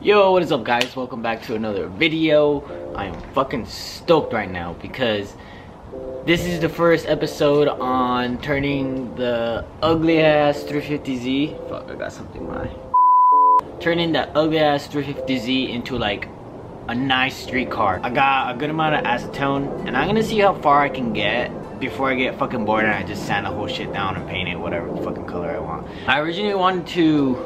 Yo, what is up guys? Welcome back to another video. I am fucking stoked right now because this is the first episode on turning the ugly ass 350Z. Fuck, I got something in my eye. Turning the ugly ass 350Z into like a nice street car. I got a good amount of acetone and I'm gonna see how far I can get before I get fucking bored and I just sand the whole shit down and paint it whatever fucking color I want. I originally wanted to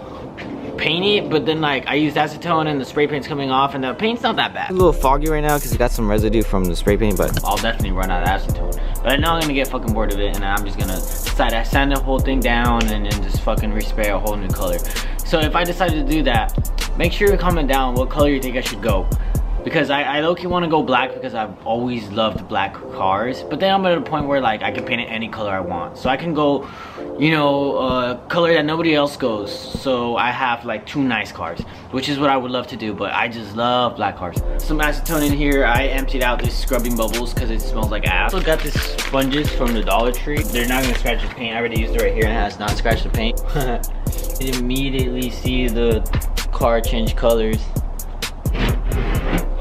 paint it, but then like I used acetone and the spray paint's coming off and the paint's not that bad. A little foggy right now because it got some residue from the spray paint, but I'll definitely run out of acetone. But I know I'm gonna get fucking bored of it and I'm just gonna decide to sand the whole thing down and then just fucking respray a whole new color. So if I decide to do that, make sure you comment down what color you think I should go. Because I low-key want to go black because I've always loved black cars. But then I'm at a point where like I can paint it any color I want. So I can go, you know, color that nobody else goes. So I have like two nice cars, which is what I would love to do. But I just love black cars. Some acetone in here. I emptied out this scrubbing bubbles because it smells like ass. Also got this sponges from the Dollar Tree. They're not going to scratch the paint. I already used it right here and it has not scratched the paint. You immediately see the car change colors.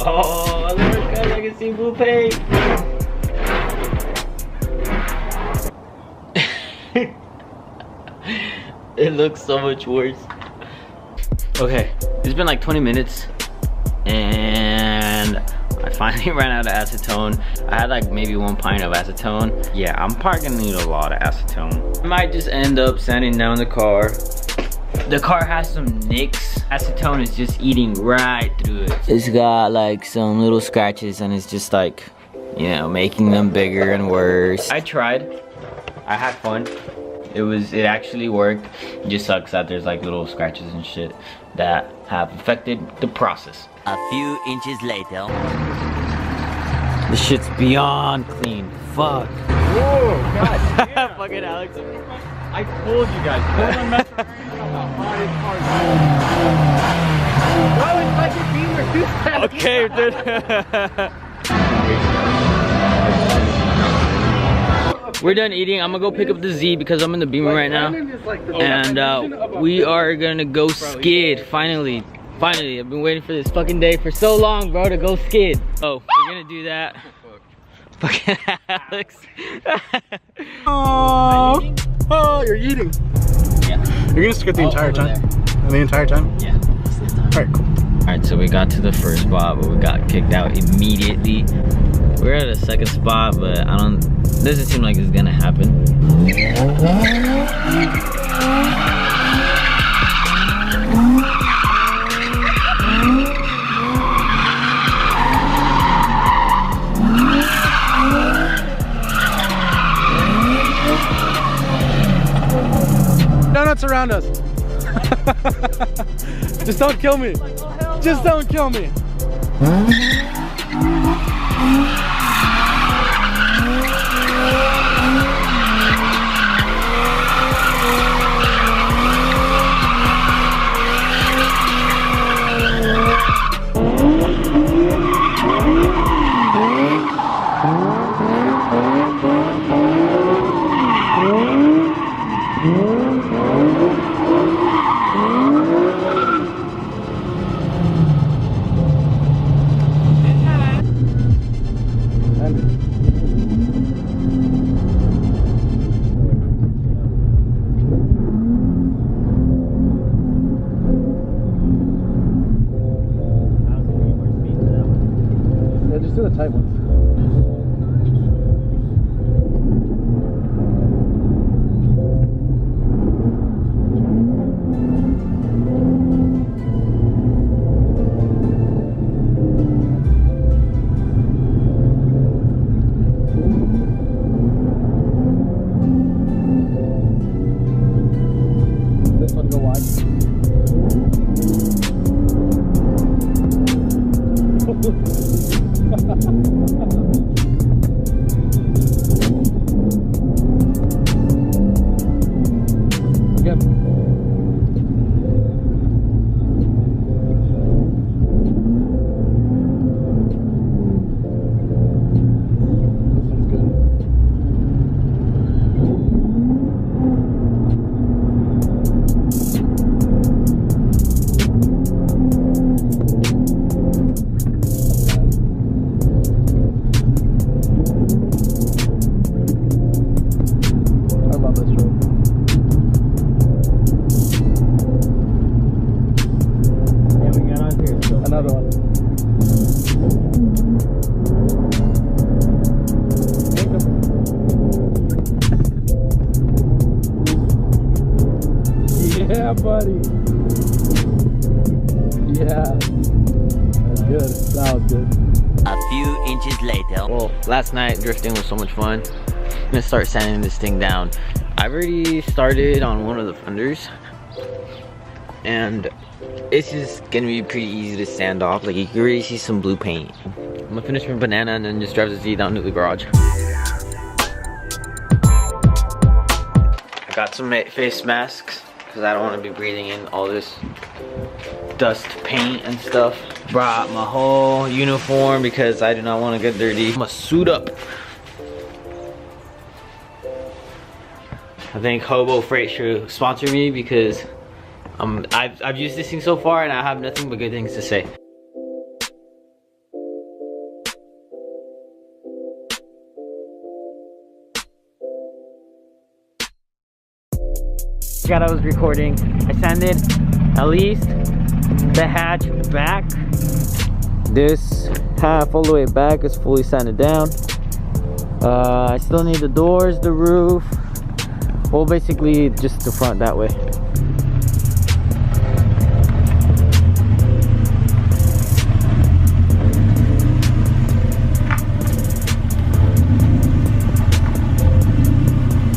Oh, look guys, I can see blue paint. It looks so much worse. Okay, it's been like 20 minutes and I finally ran out of acetone. I had like maybe 1 pint of acetone. Yeah, I'm probably gonna need a lot of acetone. I might just end up sanding down the car. The car has some nicks. Acetone is just eating right through it. It's got like some little scratches and it's just like, you know, making them bigger and worse. I tried. I had fun. It actually worked. It just sucks that there's like little scratches and shit that have affected the process. a few inches later. This shit's beyond clean. Fuck. Whoa, god damn. Fucking Alex. I told you guys, don't mess around about hottest cars. Why would like your Beamer do that? Okay, dude. We're done eating. I'm gonna go pick up the Z because I'm in the Beamer right now. And we are gonna go skid, finally. Finally, I've been waiting for this fucking day for so long, bro, to go skid. Oh, we're gonna do that. Fucking Alex. Oh, oh, you're eating. Yeah. You're gonna skid the entire time? The entire time? Yeah. Alright, cool. Alright, so we got to the first spot, but we got kicked out immediately. We're at a second spot, but doesn't seem like it's gonna happen. Donuts around us. Just don't kill me. Just don't kill me. Just do the tight ones. This one go wide. Another one. Yeah, buddy. Yeah. That's good. That was good. A few inches later. Well, last night drifting was so much fun. I'm gonna start sanding this thing down. I've already started on one of the fenders, and it's just gonna be pretty easy to sand off. Like, you can already see some blue paint. I'm gonna finish my banana and then just drive the Z down to the garage. I got some face masks because I don't want to be breathing in all this dust, paint, and stuff. Brought my whole uniform because I do not want to get dirty. I'm gonna suit up. I think Hobo Freight should sponsor me because I've used this thing so far and I have nothing but good things to say. God, I was recording. I sanded at least the hatch back. This half all the way back is fully sanded down. I still need the doors, the roof. Well, basically just the front that way.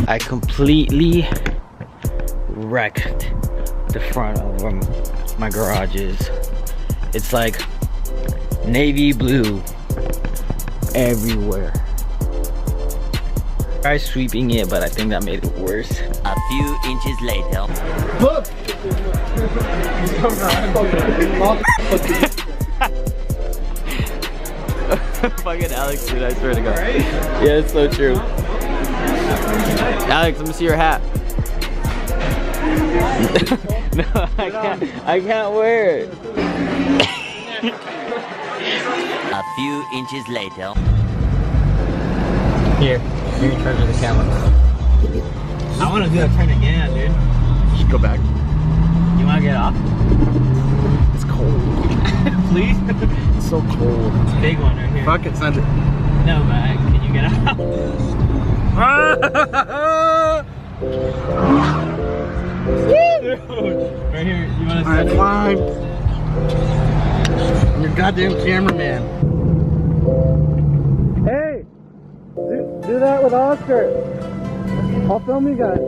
I completely wrecked the front of where my garage is. It's like navy blue everywhere. I tried sweeping it, but I think that made it worse. A few inches later. Look! Fucking Alex, dude, I swear to God. Right? Yeah, it's so true. Alex, let me see your hat. No, I can't wear it. A few inches later. Here, you're in charge of the camera. I want to do that turn again, dude. You should go back. You want to get off? It's cold. Please? It's so cold. It's a big one right here. Fuck it, send it. No, but can you get out? Dude, right here, you want to Alright, fine. I'm your goddamn cameraman. Hey! Do that with Oscar. I'll film you guys.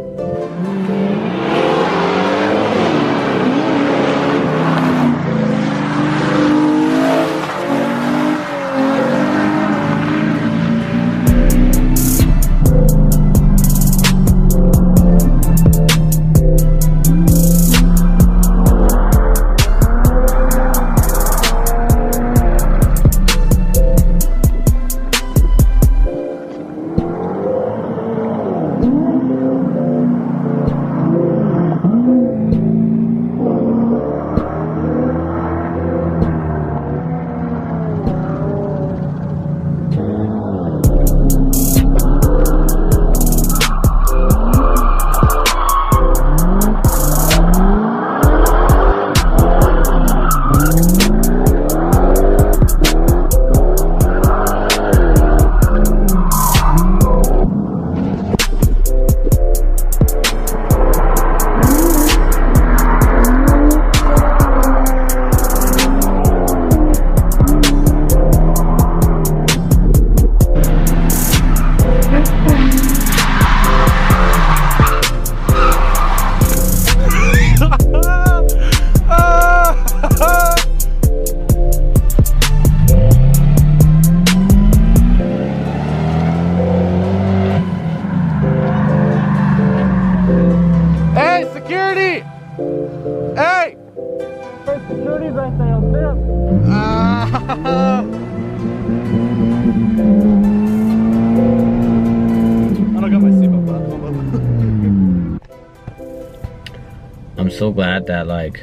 I'm so glad that like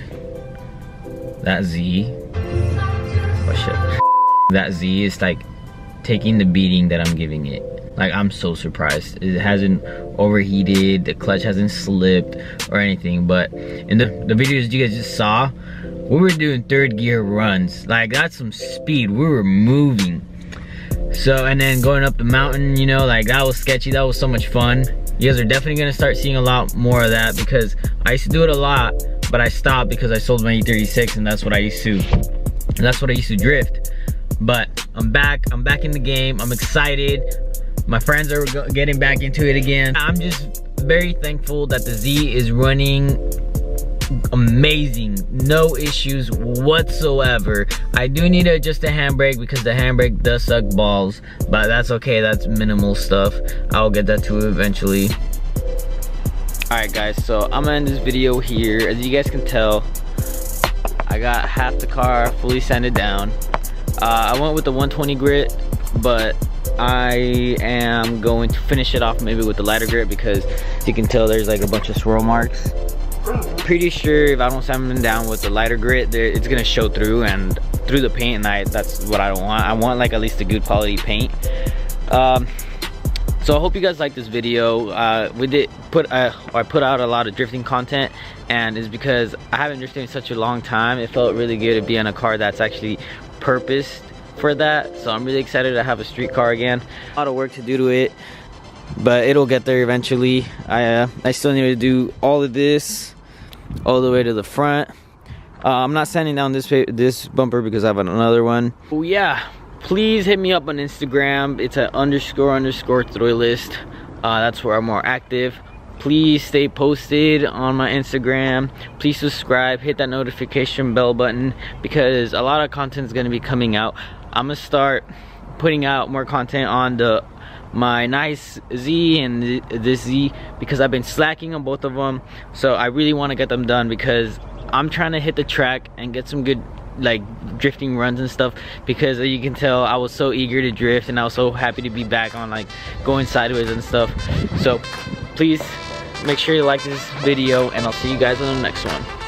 that Z, oh shit, that Z is like taking the beating that I'm giving it. Like, I'm so surprised. It hasn't overheated, the clutch hasn't slipped or anything. But in the videos you guys just saw, we were doing third gear runs. Like, that's some speed. We were moving. So, and then going up the mountain, you know, like, that was sketchy. That was so much fun. You guys are definitely gonna start seeing a lot more of that, because I used to do it a lot, but I stopped because I sold my E36, and that's what I used to drift. But I'm back in the game. I'm excited. My friends are getting back into it again. I'm just very thankful that the Z is running amazing, no issues whatsoever. I do need to adjust the handbrake because the handbrake does suck balls, but that's okay. That's minimal stuff. I'll get that to eventually. Alright guys, so I'm gonna end this video here. As you guys can tell, I got half the car fully sanded down. I went with the 120 grit, but I am going to finish it off maybe with the lighter grit, because as you can tell, there's like a bunch of swirl marks. Pretty sure if I don't sand them down with the lighter grit, it's gonna show through and through the paint, and that's what I don't want. I want like at least a good quality paint. So I hope you guys like this video. I put out a lot of drifting content, and it's because I haven't drifted in such a long time. It felt really good to be on a car that's actually purposed for that. So I'm really excited to have a street car again. A lot of work to do to it, but it'll get there eventually. I still need to do all of this all the way to the front. I'm not sanding down this bumper because I have another one. Oh yeah, please hit me up on Instagram. It's at __ Thrillist. That's where I'm more active. Please stay posted on my Instagram. Please subscribe, hit that notification bell button, because a lot of content is going to be coming out. I'm gonna start putting out more content on my nice Z and this Z, because I've been slacking on both of them. So I really want to get them done, because I'm trying to hit the track and get some good like drifting runs and stuff, because as you can tell, I was so eager to drift, and I was so happy to be back on like going sideways and stuff. So please make sure you like this video, and I'll see you guys on the next one.